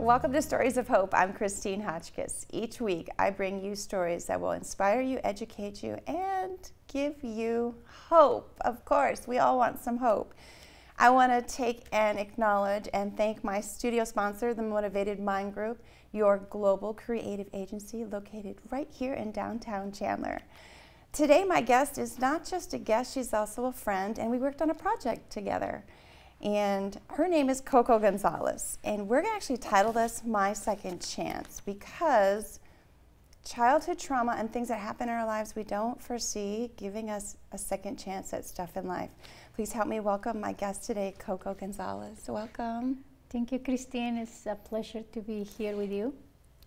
Welcome to Stories of Hope. I'm Christine Hotchkiss. Each week I bring you stories that will inspire you, educate you, and give you hope. Of course, we all want some hope. I want to take and acknowledge and thank my studio sponsor, the Motivated Mind Group, your global creative agency located right here in downtown Chandler. Today my guest is not just a guest, she's also a friend, and we worked on a project together. And her name is Coco Gonzales, and we're going to actually title this My Second Chance, because childhood trauma and things that happen in our lives we don't foresee giving us a second chance at stuff in life. Please help me welcome my guest today, Coco Gonzales. Welcome. Thank you, Christine. It's a pleasure to be here with you.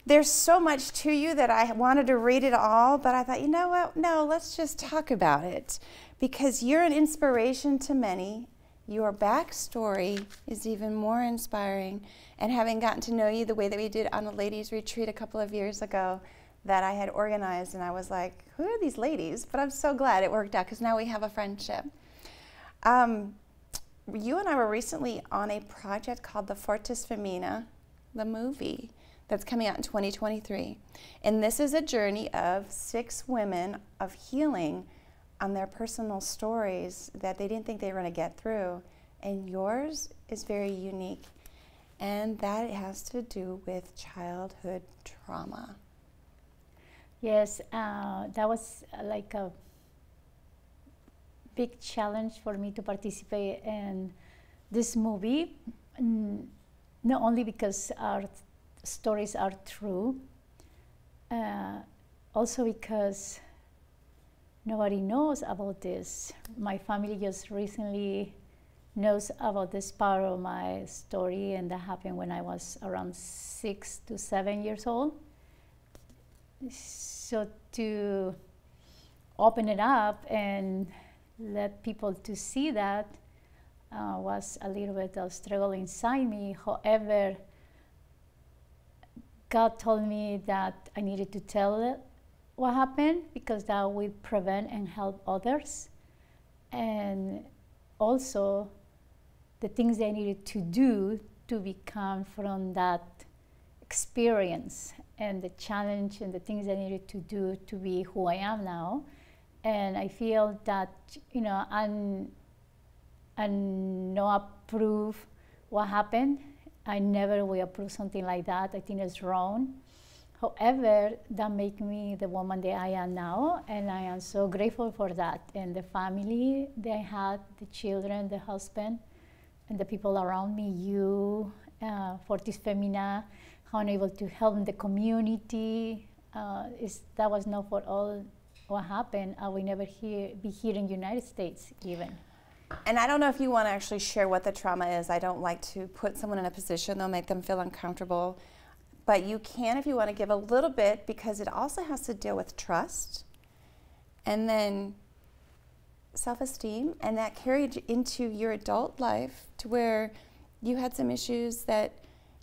There's so much to you that I wanted to read it all, but I thought, you know what? No, let's just talk about it, because you're an inspiration to many. Your backstory is even more inspiring, and having gotten to know you the way that we did on a ladies' retreat a couple of years ago that I had organized, and I was like, who are these ladies? But I'm so glad it worked out, because now we have a friendship. You and I were recently on a project called the Fortis Femina, the movie, that's coming out in 2023. And this is a journey of 6 women of healing on their personal stories that they didn't think they were going to get through. And yours is very unique, and that has to do with childhood trauma. Yes, that was like a big challenge for me to participate in this movie, not only because our stories are true, also because nobody knows about this. My family just recently knows about this part of my story, and that happened when I was around 6 to 7 years old. So to open it up and let people to see that was a little bit of struggle inside me. However, God told me that I needed to tell it what happened, because that will prevent and help others. And also the things I needed to do to become from that experience, and the challenge and the things I needed to do to be who I am now. And I feel that, you know, I not approve what happened. I never will approve something like that. I think it's wrong. However, that made me the woman that I am now, and I am so grateful for that. And the family that I had, the children, the husband, and the people around me, you, Fortis Femina, how I'm able to help in the community. That was not for all what happened. I will never be here in the United States even. And I don't know if you want to actually share what the trauma is. I don't like to put someone in a position that'll make them feel uncomfortable. But you can, if you want to give a little bit, because it also has to deal with trust and then self-esteem, and that carried into your adult life to where you had some issues that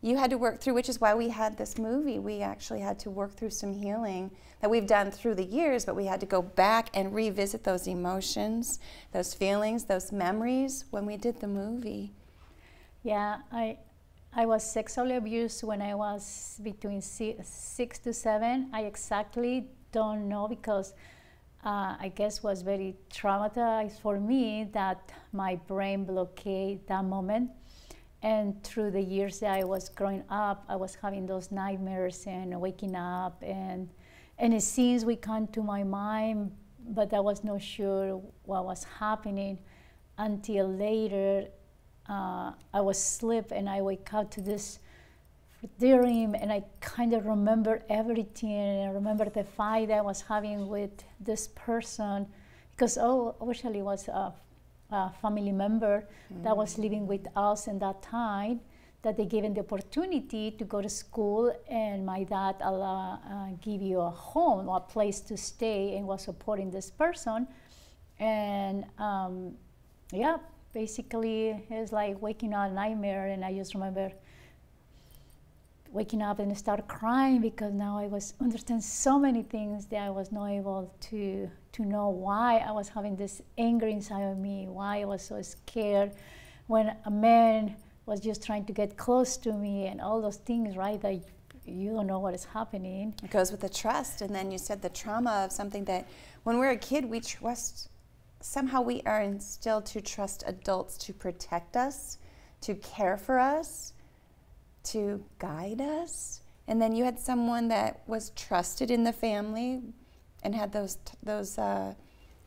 you had to work through, which is why we had this movie. We actually had to work through some healing that we've done through the years, but we had to go back and revisit those emotions, those feelings, those memories when we did the movie. Yeah, I was sexually abused when I was between 6 to 7. I exactly don't know, because I guess was very traumatized for me that my brain blockaded that moment. And through the years that I was growing up, I was having those nightmares and waking up, and it seems we come to my mind, but I was not sure what was happening until later. I was asleep and I wake up to this dream, and I kind of remember everything, and I remember the fight I was having with this person, because actually it was a family member that was living with us in that time, that they gave him the opportunity to go to school, and my dad give you a home or a place to stay, and was supporting this person. And yeah, basically it's like waking up a nightmare, and I just remember waking up and start crying, because now I was understand so many things that I was not able to know why I was having this anger inside of me, why I was so scared when a man was just trying to get close to me and all those things, right? That you don't know what is happening. It goes with the trust, and then you said the trauma of something that when we're a kid we trust, somehow we are instilled to trust adults to protect us, to care for us, to guide us. And then you had someone that was trusted in the family and had those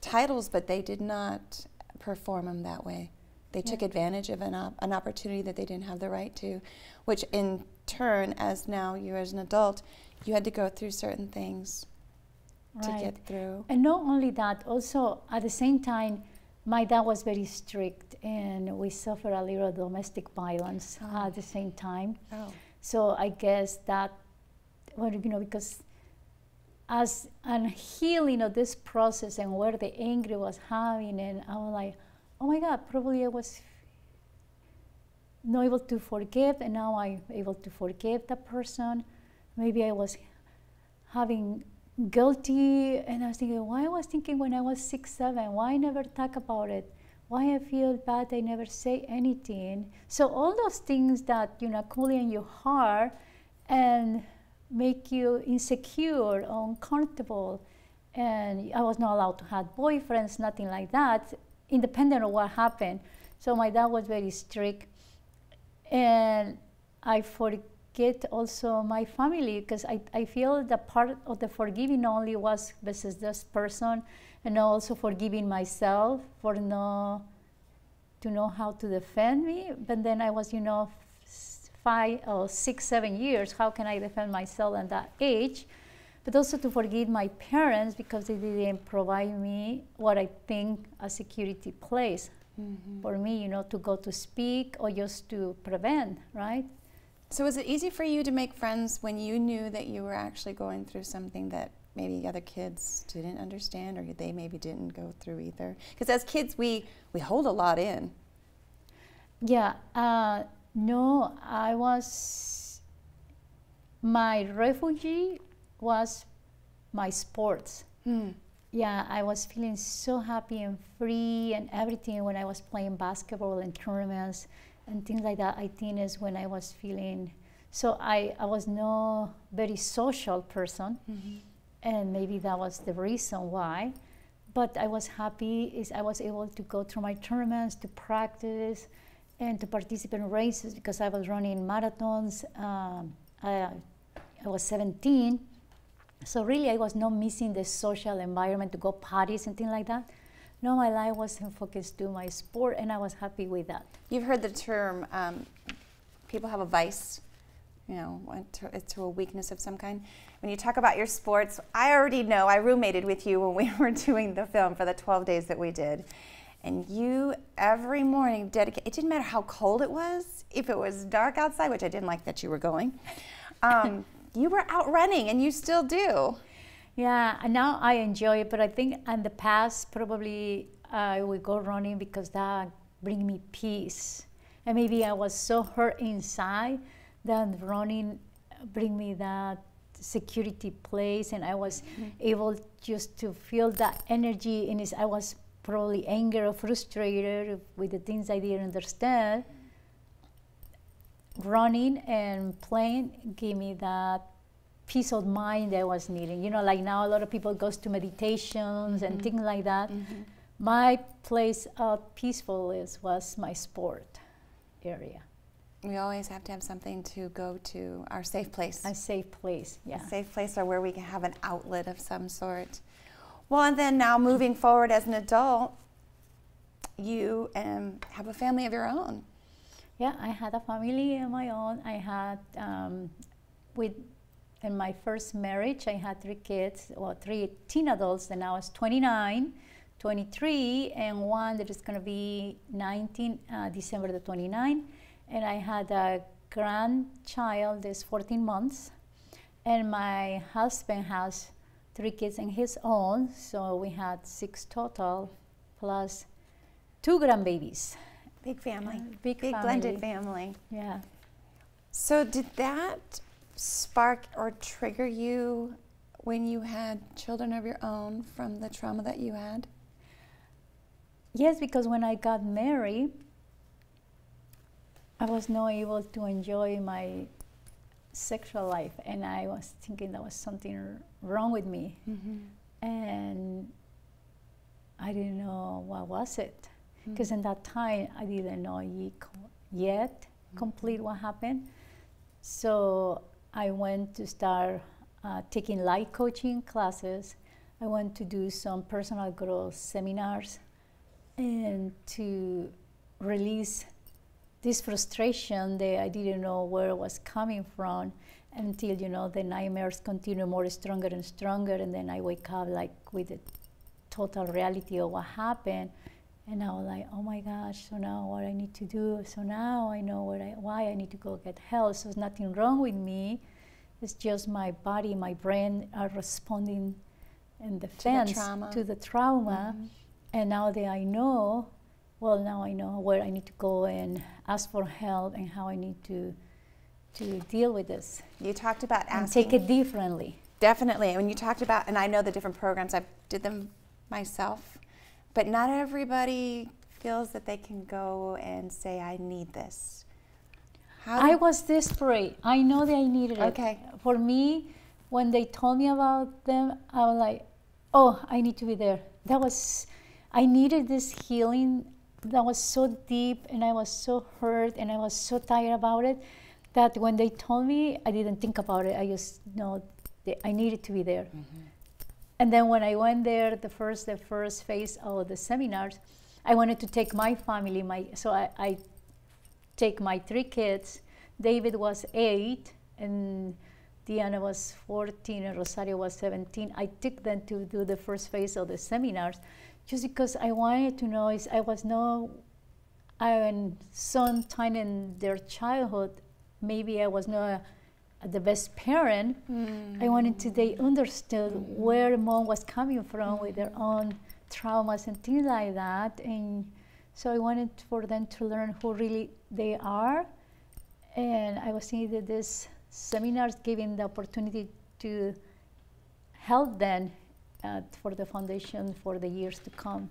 titles, but they did not perform them that way. They took advantage of an opportunity that they didn't have the right to, which in turn, as now you as an adult, you had to go through certain things to get through. And not only that, also at the same time, my dad was very strict, and we suffered a little domestic violence at the same time. So I guess that, well, you know, because as an healing of this process and where the anger was having, and I was like, oh my God, probably I was not able to forgive, and now I'm able to forgive that person. Maybe I was having guilty, and I was thinking, why I was thinking when I was 6, 7, why I never talk about it? Why I feel bad I never say anything? So all those things that, you know, accumulate in your heart and make you insecure or uncomfortable. And I was not allowed to have boyfriends, nothing like that, independent of what happened. So my dad was very strict, and I forget also my family, because I feel the part of the forgiving only was versus this person, and also forgiving myself for not to know how to defend me. But then I was, you know, 5 or 6, 7 years, how can I defend myself at that age? But also to forgive my parents because they didn't provide me what I think a security place for me, you know, to go to speak or just to prevent, right? So was it easy for you to make friends when you knew that you were actually going through something that maybe other kids didn't understand, or they maybe didn't go through either? Because as kids, we hold a lot in. Yeah, no, my refugee was my sports. Yeah, I was feeling so happy and free and everything when I was playing basketball and tournaments and things like that. I think is when I was feeling, so I was no very social person, and maybe that was the reason why. But I was happy is I was able to go through my tournaments, to practice and to participate in races, because I was running marathons. I was 17. So really I was not missing the social environment to go parties and things like that. No, my life was focused to my sport, and I was happy with that. You've heard the term, people have a vice, you know, to a weakness of some kind. When you talk about your sports, I already know, I roommated with you when we were doing the film for the 12 days that we did. And you, every morning, it didn't matter how cold it was, if it was dark outside, which I didn't like that you were going, you were out running, and you still do. Yeah, and now I enjoy it, but I think in the past, probably I would go running because that bring me peace. And maybe I was so hurt inside that running bring me that security place, and I was able just to feel that energy, and I was probably angry or frustrated with the things I didn't understand. Running and playing gave me that peace of mind that I was needing. You know, like now a lot of people goes to meditations and things like that. My place of peacefulness was my sport area. We always have to have something to go to, our safe place. A safe place, yeah. A safe place, or where we can have an outlet of some sort. Well, and then now moving forward as an adult, you have a family of your own. Yeah, I had a family of my own. I had, in my first marriage, I had 3 kids, or 3 teen adults, and I was 29, 23, and one that is going to be 19, December the 29. And I had a grandchild that's 14 months, and my husband has 3 kids in his own, so we had 6 total, plus 2 grandbabies. Big family. Big family. Blended family. Yeah. So did that spark or trigger you when you had children of your own from the trauma that you had? Yes, because when I got married, I was not able to enjoy my sexual life, and I was thinking there was something wrong with me. And I didn't know what was it, because in that time I didn't know yet complete what happened. So I went to start taking life coaching classes. I went to do some personal growth seminars and to release this frustration that I didn't know where it was coming from, until, you know, the nightmares continue more stronger and stronger, and then I wake up like with the total reality of what happened. And I was like, oh my gosh, so now what I need to do? So now I know why I need to go get help. So there's nothing wrong with me. It's just my body, my brain are responding in defense to the trauma. And now that I know, well, now I know where I need to go and ask for help and how I need to deal with this. You talked about asking. And take it differently. Definitely. And when you talked about, and I know the different programs, I did them myself, but not everybody feels that they can go and say, I need this. I was desperate. I know that I needed it. Okay. For me, when they told me about them, I was like, oh, I need to be there. I needed this healing that was so deep, and I was so hurt, and I was so tired about it, that when they told me, I didn't think about it. I just know that I needed to be there. And then when I went there, the first phase of the seminars, I wanted to take my family. So I take my 3 kids. David was 8, and Diana was 14, and Rosario was 17. I took them to do the first phase of the seminars, just because I wanted to know. Sometime in their childhood, maybe I was not the best parent. I wanted to, they understood where mom was coming from with their own traumas and things like that. And so I wanted for them to learn who really they are. And I was thinking that this seminars giving the opportunity to help them for the foundation for the years to come.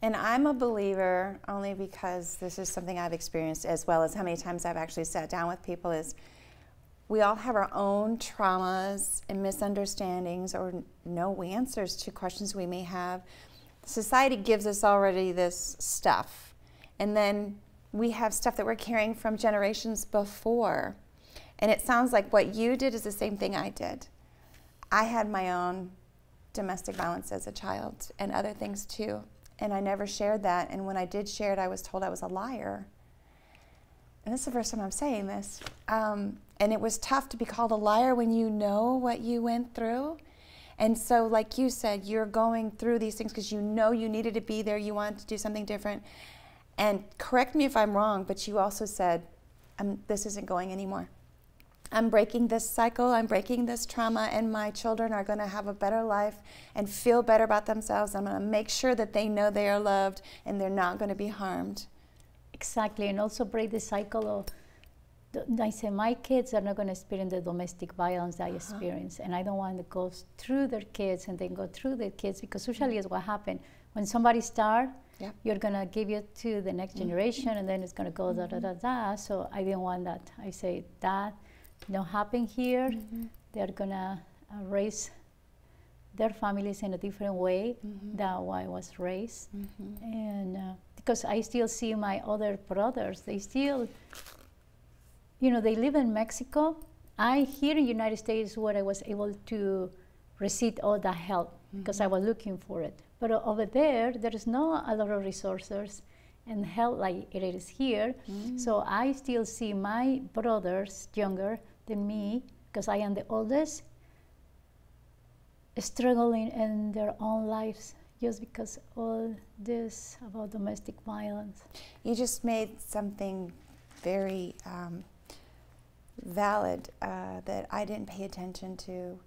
And I'm a believer, only because this is something I've experienced, as well as how many times I've actually sat down with people, is we all have our own traumas and misunderstandings or no answers to questions we may have. Society gives us already this stuff, and then we have stuff that we're carrying from generations before. And it sounds like what you did is the same thing I did. I had my own domestic violence as a child and other things too, and I never shared that. And when I did share it, I was told I was a liar. And this is the first time I'm saying this. And it was tough to be called a liar when you know what you went through. And so, like you said, you're going through these things because you know you needed to be there, you wanted to do something different. And correct me if I'm wrong, but you also said, this isn't going anymore. I'm breaking this cycle, I'm breaking this trauma, and my children are going to have a better life and feel better about themselves. I'm going to make sure that they know they are loved and they're not going to be harmed. Exactly, and also break the cycle of, I say, my kids are not going to experience the domestic violence that I experience, and I don't want to go through their kids and then go through their kids, because usually is what happens. When somebody starts, you're going to give it to the next generation, and then it's going to go da-da-da-da. So I didn't want that. I say that don't happen here. They're going to raise their families in a different way than how I was raised. And because I still see my other brothers, they still, you know, they live in Mexico. Here in the United States where I was able to receive all that help because I was looking for it. But over there is not a lot of resources and help like it is here. So I still see my brothers, younger than me, because I am the oldest, struggling in their own lives just because all this about domestic violence. You just made something very valid that I didn't pay attention to. You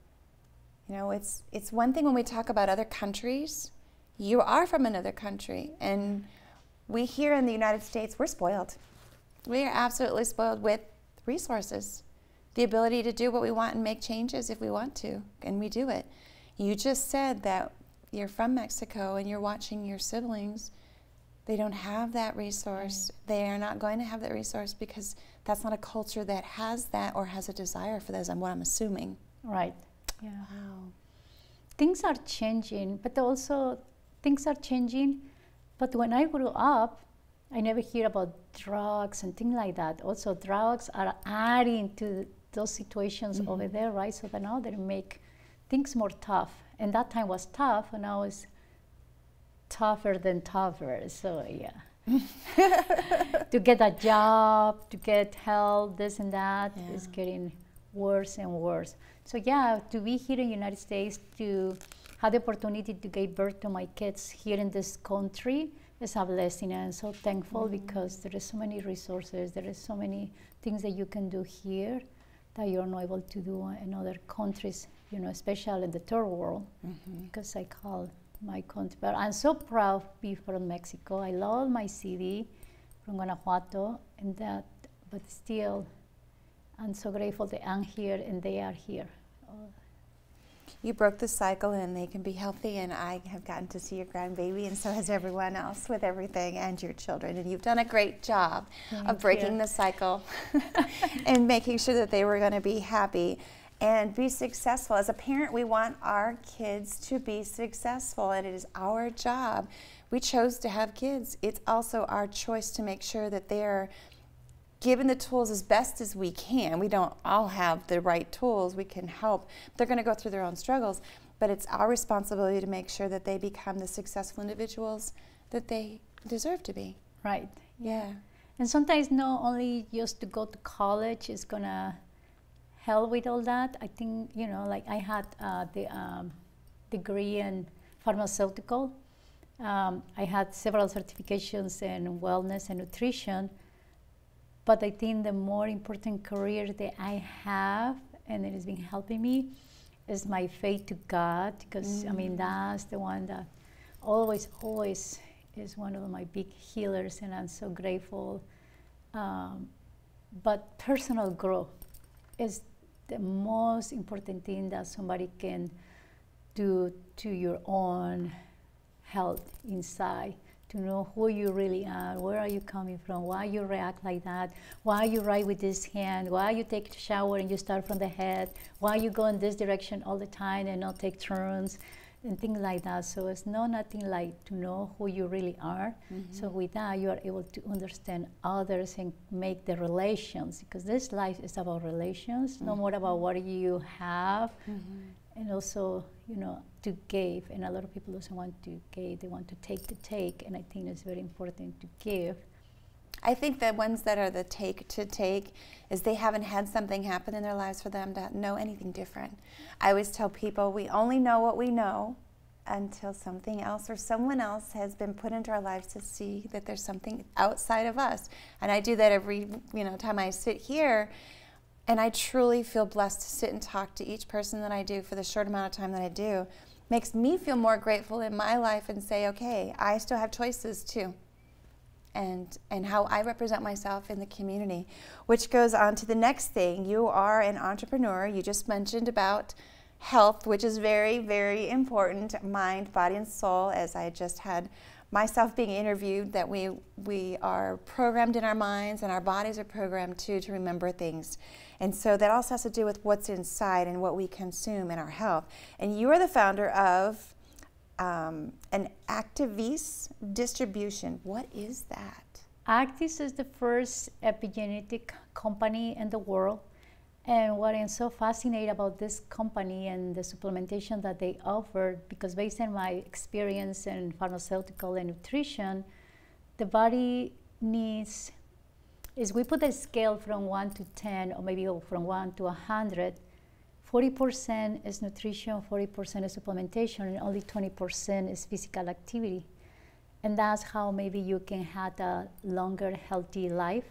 know, it's one thing when we talk about other countries. You are from another country, and we here in the United States, we're spoiled. We are absolutely spoiled with resources, the ability to do what we want and make changes if we want to, and we do it. You just said that you're from Mexico and you're watching your siblings They don't have that resource. They are not going to have that resource because that's not a culture that has that or has a desire for that, is what I'm assuming. Right. Yeah. Wow. Things are changing, but also things are changing. But when I grew up, I never hear about drugs and things like that. Also, drugs are adding to those situations over there, right? So that now they make things more tough. And that time was tough, and now it's tougher than tougher. So yeah. To get a job, to get help, this and that is getting worse and worse. So yeah, to be here in the United States, to have the opportunity to give birth to my kids here in this country is a blessing, and I'm so thankful because there is so many resources, there is so many things that you can do here that you're not able to do in other countries, you know, especially in the third world, because I call my country. But I'm so proud to be from Mexico. I love my city from Guanajuato, and that, but still, I'm so grateful that I'm here and they are here. You broke the cycle and they can be healthy, and I have gotten to see your grandbaby, and so has everyone else with everything, and your children, and you've done a great job of breaking the cycle and making sure that they were going to be happy and be successful. As a parent, we want our kids to be successful, and it is our job. We chose to have kids. It's also our choice to make sure that they're given the tools as best as we can. We don't all have the right tools. We can help. They're going to go through their own struggles, but it's our responsibility to make sure that they become the successful individuals that they deserve to be. Right. Yeah. And sometimes not only just to go to college is going to help with all that. I think, you know, like I had the degree in pharmaceutical. I had several certifications in wellness and nutrition. But I think the more important career that I have, and it has been helping me, is my faith to God, because I mean, that's the one that always is one of my big healers, and I'm so grateful. But personal growth is the most important thing that somebody can do to your own health inside. To know who you really are, where are you coming from, why you react like that, why you write with this hand, why you take a shower and you start from the head, why you go in this direction all the time and not take turns, and things like that. So it's nothing like to know who you really are. So with that, you are able to understand others and make the relations, because this life is about relations, no more about what you have. And also, you know, to give, and a lot of people doesn't want to give, they want to take, and I think it's very important to give. I think the ones that are the take is they haven't had something happen in their lives for them to know anything different. I always tell people we only know what we know until something else or someone else has been put into our lives to see that there's something outside of us. And I do that every time I sit here. And I truly feel blessed to sit and talk to each person that I do for the short amount of time that I do. Makes me feel more grateful in my life and say, okay, I still have choices too. And how I represent myself in the community, which goes on to the next thing. You are an entrepreneur. You just mentioned about health, which is very, very important, mind, body, and soul, as I just had myself being interviewed, that we are programmed in our minds and our bodies are programmed to remember things. And so that also has to do with what's inside and what we consume in our health. And you are the founder of an Activis distribution. What is that? Actis is the first epigenetic company in the world. And what I'm so fascinated about this company and the supplementation that they offer, because based on my experience in pharmaceutical and nutrition, the body needs, is we put a scale from 1 to 10, or maybe from 1 to 100, 40% is nutrition, 40% is supplementation, and only 20% is physical activity. And that's how maybe you can have a longer, healthy life.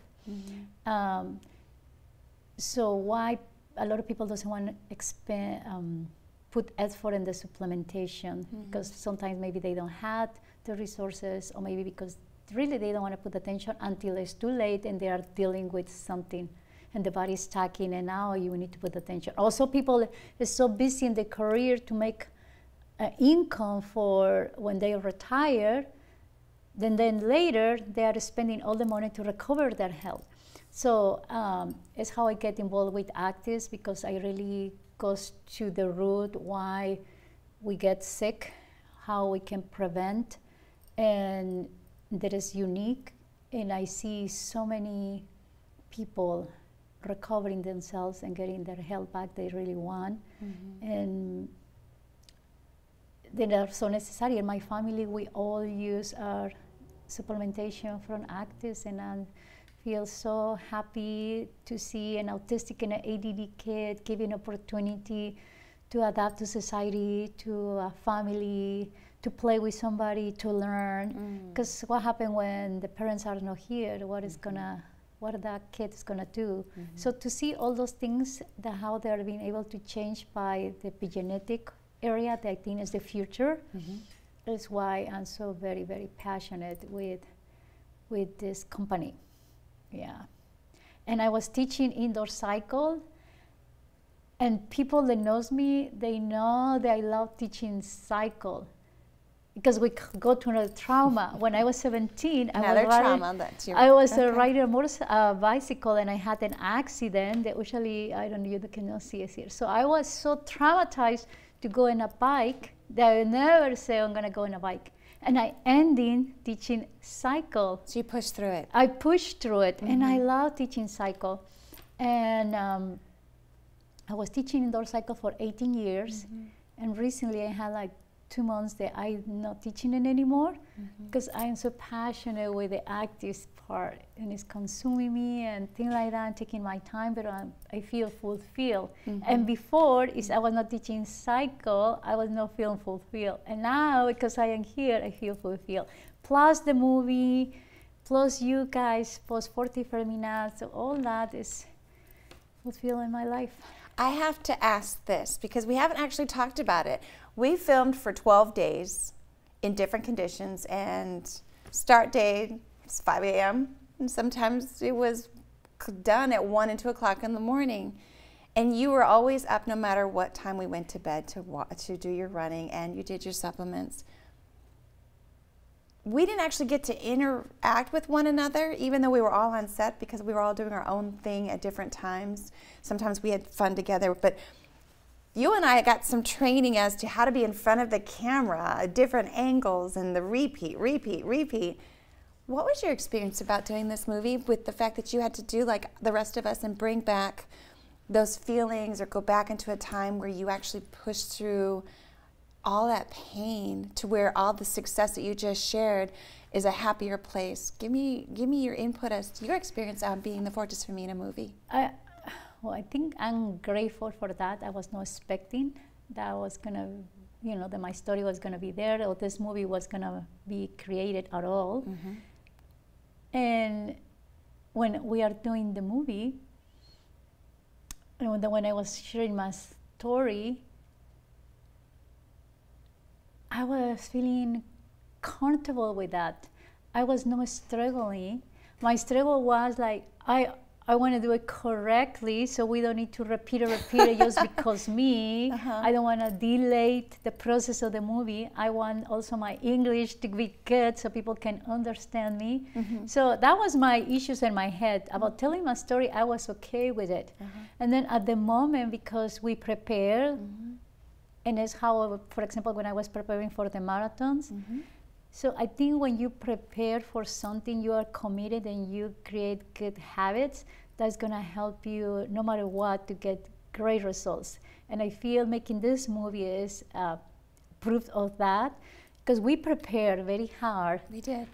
So why a lot of people doesn't want to put effort in the supplementation, because sometimes maybe they don't have the resources, or maybe because really they don't want to put attention until it's too late and they are dealing with something and the body is stacking, and now you need to put attention. Also, people are so busy in their career to make income for when they retire, then later they are spending all the money to recover their health. So it's how I get involved with actives, because I really goes to the root why we get sick, how we can prevent, and that is unique. And I see so many people recovering themselves and getting their health back they really want. And they are so necessary. In my family, we all use our supplementation from actives, and I feel so happy to see an autistic and an ADD kid given opportunity to adapt to society, to a family, to play with somebody, to learn. Because what happens when the parents are not here? What that kid is gonna do? So to see all those things, how they are being able to change by the epigenetic area, that I think is the future, is why I'm so very, very passionate with this company. Yeah. And I was teaching indoor cycle, and people that knows me, they know that I love teaching cycle, because we go to another trauma. When I was 17, I was riding a bicycle, and I had an accident that usually, I don't know, you cannot see it here. So I was so traumatized to go on a bike that I never say I'm gonna go on a bike. And I ended teaching cycle. So you pushed through it. I pushed through it, and I love teaching cycle. And I was teaching indoor cycle for 18 years, and recently I had like 2 months that I'm not teaching it anymore, because I am so passionate with the active part, and it's consuming me and things like that, and taking my time, but I feel fulfilled. And before, I was not teaching cycle, I was not feeling fulfilled. And now, because I am here, I feel fulfilled. Plus the movie, plus you guys, plus Fortis Femina, so all that is fulfilling my life. I have to ask this, because we haven't actually talked about it. We filmed for 12 days in different conditions, and start day was 5 a.m. and sometimes it was done at 1 and 2 o'clock in the morning. And you were always up no matter what time we went to bed to do your running, and you did your supplements. We didn't actually get to interact with one another, even though we were all on set, because we were all doing our own thing at different times. Sometimes we had fun together, but you and I got some training as to how to be in front of the camera, different angles, and the repeat. What was your experience about doing this movie, with the fact that you had to do like the rest of us and bring back those feelings, or go back into a time where you actually pushed through all that pain to where all the success that you just shared is a happier place? Give me your input as to your experience on being the Fortis Femina movie. Well, I think I'm grateful for that. I was not expecting that I was gonna, that my story was gonna be there, or this movie was gonna be created at all. And when we are doing the movie, and when I was sharing my story, I was feeling comfortable with that. I was not struggling. My struggle was like, I want to do it correctly, so we don't need to repeat it just because me. I don't want to delay the process of the movie. I want also my English to be good so people can understand me. So that was my issues in my head. About telling my story, I was okay with it. And then at the moment, because we prepare, and it's how, for example, when I was preparing for the marathons, so I think when you prepare for something, you are committed and you create good habits, that's gonna help you no matter what to get great results. And I feel making this movie is proof of that, because we prepared very hard. We did.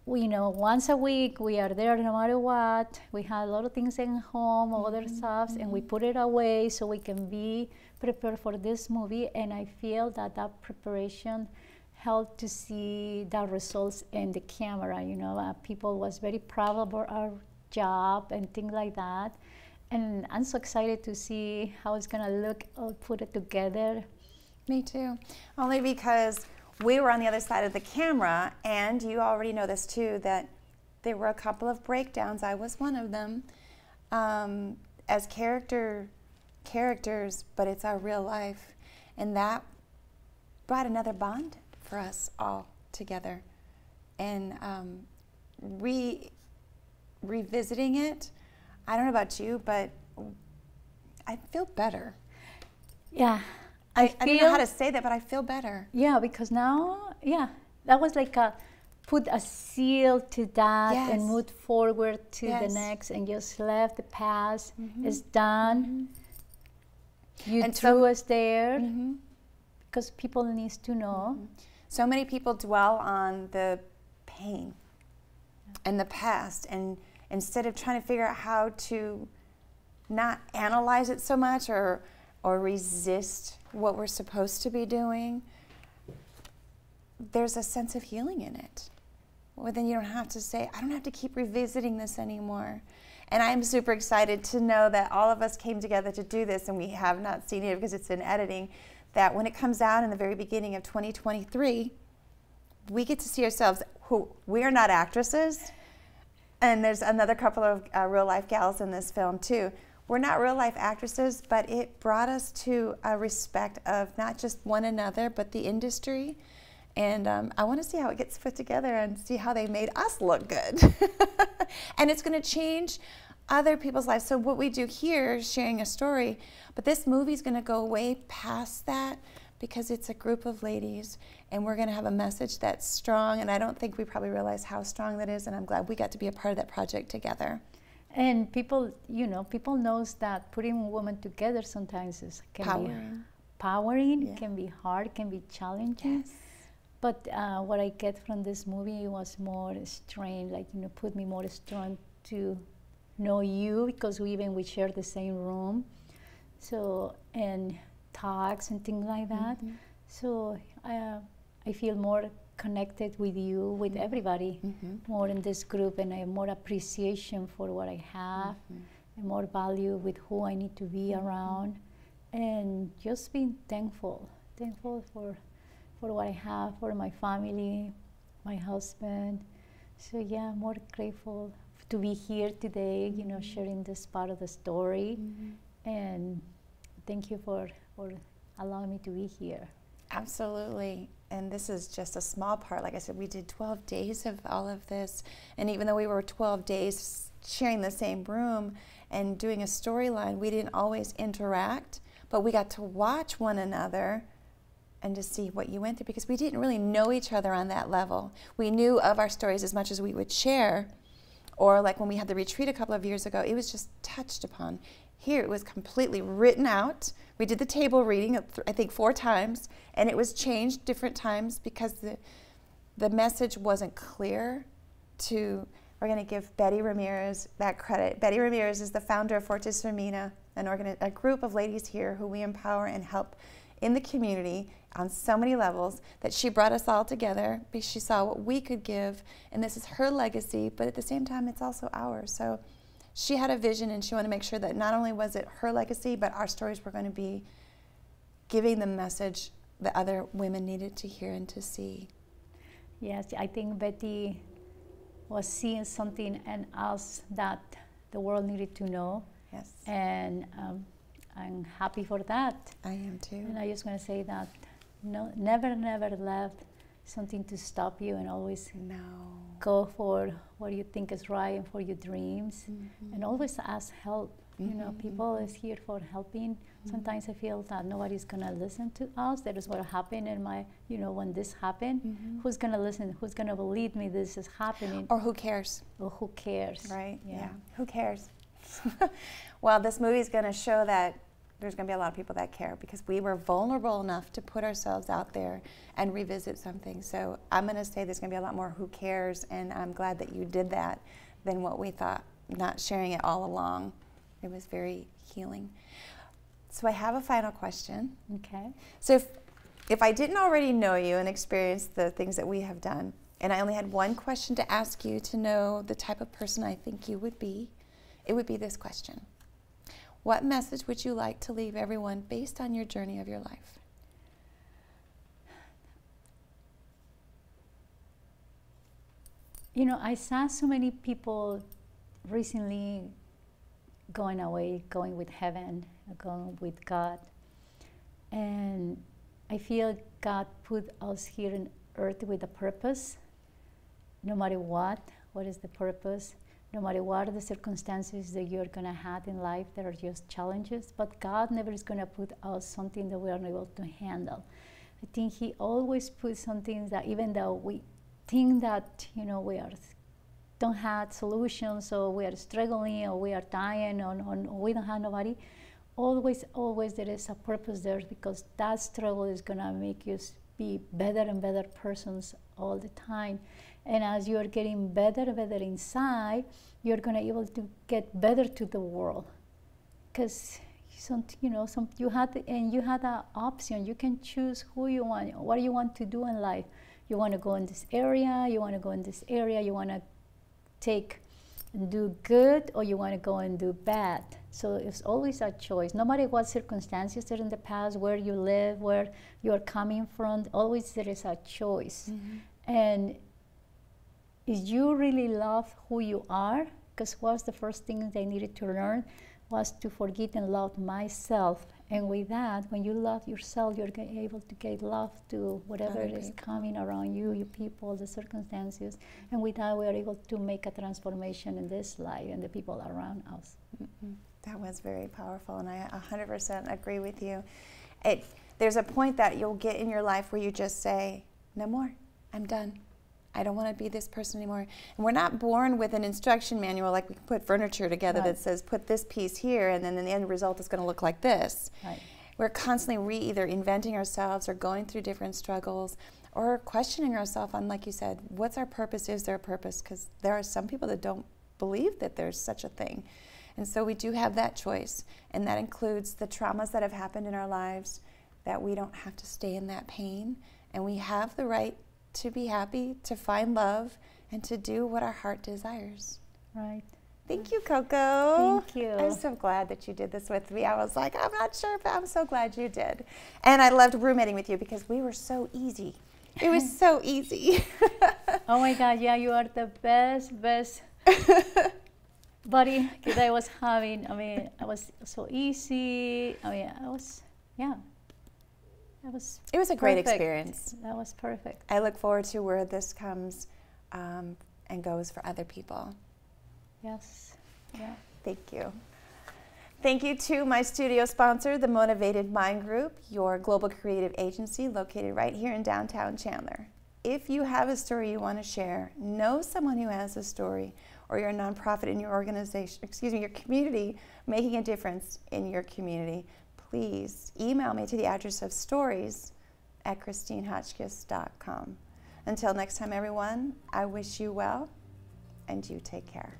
We, once a week, we are there no matter what. We had a lot of things at home, other stuff, and we put it away so we can be prepared for this movie. And I feel that preparation helped to see the results in the camera. People was very proud of our job and things like that. And I'm so excited to see how it's gonna look, I'll put it together. Me too. Only because we were on the other side of the camera, and you already know this too, that there were a couple of breakdowns. I was one of them, as characters, but it's our real life. And that brought another bond for us all together. and revisiting it, I don't know about you, but I feel better. Yeah. I don't know how to say that, but I feel better. Yeah, because now, yeah, that was like put a seal to that and moved forward to the next and just left the past. It's done. You threw us there because people need to know. So many people dwell on the pain and the past, and instead of trying to figure out how to not analyze it so much or resist what we're supposed to be doing, there's a sense of healing in it. Well, then you don't have to say, I don't have to keep revisiting this anymore. And I'm super excited to know that all of us came together to do this, and we have not seen it because it's in editing, that when it comes out in the very beginning of 2023, we get to see ourselves, who we are not actresses, and there's another couple of real life gals in this film too. We're not real life actresses, but it brought us to a respect of not just one another, but the industry. And I want to see how it gets put together and see how they made us look good. And it's going to change other people's lives. So what we do here is sharing a story, but this movie's going to go way past that because it's a group of ladies, and we're going to have a message that's strong. And I don't think we probably realize how strong that is, and I'm glad we got to be a part of that project together. And people, you know, people knows that putting women together sometimes can be empowering, can be hard, can be challenging. Yes. But what I get from this movie was more strength, like, you know, put me more strong to know you, because we share the same room, so, and talks and things like that. So I feel more connected with you, with everybody, more in this group, and I have more appreciation for what I have, and more value with who I need to be around, and just being thankful for what I have, for my family, my husband. So yeah, more grateful to be here today, you know, sharing this part of the story, and thank you for allowing me to be here. Absolutely. And this is just a small part. Like I said, we did 12 days of all of this. And even though we were 12 days sharing the same room and doing a storyline, we didn't always interact, but we got to watch one another and to see what you went through, because we didn't really know each other on that level. We knew of our stories as much as we would share, or like when we had the retreat a couple of years ago, it was just touched upon. Here it was completely written out. We did the table reading, I think 4 times, and it was changed different times because the message wasn't clear to, we're gonna give Betty Ramirez that credit. Betty Ramirez is the founder of Fortis Femina, a group of ladies here who we empower and help in the community on so many levels, that she brought us all together because she saw what we could give, and this is her legacy, but at the same time it's also ours. So she had a vision, and she wanted to make sure that not only was it her legacy, but our stories were going to be giving the message that other women needed to hear and to see. Yes, I think Betty was seeing something in us that the world needed to know. Yes. And I'm happy for that. I am too. And I just want to say that never let something to stop you, and always go for what you think is right and for your dreams, and always ask help. You know, people is here for helping. Sometimes I feel that nobody's gonna listen to us. That is what happened in my, you know, when this happened. Who's gonna listen? Who's gonna believe me this is happening? Or who cares? Or who cares? Right, yeah. Who cares? Well, this movie's gonna show that there's going to be a lot of people that care, because we were vulnerable enough to put ourselves out there and revisit something. So I'm going to say there's going to be a lot more who cares, and I'm glad that you did that than what we thought, not sharing it all along. It was very healing. So I have a final question. Okay. So if I didn't already know you and experience the things that we have done, and I only had one question to ask you to know the type of person I think you would be, it would be this question. What message would you like to leave everyone based on your journey of your life? You know, I saw so many people recently going away, going with heaven, going with God. And I feel God put us here on earth with a purpose. no matter what is the purpose, no matter what are the circumstances that you're going to have in life, there are just challenges, but God never is going to put us something that we are unable to handle. I think He always puts something that even though we think that, we don't have solutions, or we are struggling, or we are dying, or we don't have nobody, always there is a purpose there, because that struggle is going to make you be better and better persons all the time. And as you are getting better and better inside, you're going to be able to get better to the world. Because you had an option. You can choose who you want, what you want to do in life. You want to go in this area, you want to go in this area, you want to take and do good, or you want to go and do bad. So it's always a choice. No matter what circumstances are in the past, where you live, where you're coming from, always there is a choice. Mm-hmm. And if you really love who you are, because what's the first thing they needed to learn was to forget and love myself. And with that, when you love yourself, you're able to get love to whatever is coming around you, your people, the circumstances. And with that, we are able to make a transformation in this life and the people around us. Mm-hmm. That was very powerful, and I 100% agree with you. There's a point that you'll get in your life where you just say, no more, I'm done. I don't want to be this person anymore. And we're not born with an instruction manual like we can put furniture together that says put this piece here, and then the end result is going to look like this. Right. We're constantly either inventing ourselves or going through different struggles or questioning ourselves on, like you said, what's our purpose? Is there a purpose? Because there are some people that don't believe that there's such a thing. And so we do have that choice, and that includes the traumas that have happened in our lives, that we don't have to stay in that pain, and we have the right to be happy, to find love, and to do what our heart desires. Right. Thank you, Coco. Thank you. I'm so glad that you did this with me. I was like, I'm not sure, but I'm so glad you did. And I loved roommating with you because we were so easy. It was so easy. Oh my God, yeah, you are the best buddy that I was having. I mean, I was so easy. I mean, it was a great experience. That was perfect. I look forward to where this comes and goes for other people. Yes. Yeah. Thank you. Thank you to my studio sponsor, the Motivated Mind Group, your global creative agency located right here in downtown Chandler. If you have a story you want to share, know someone who has a story, or you're a nonprofit in your organization, your community, making a difference in your community, please email me to the address of stories@christinehotchkiss.com. Until next time, everyone, I wish you well, and you take care.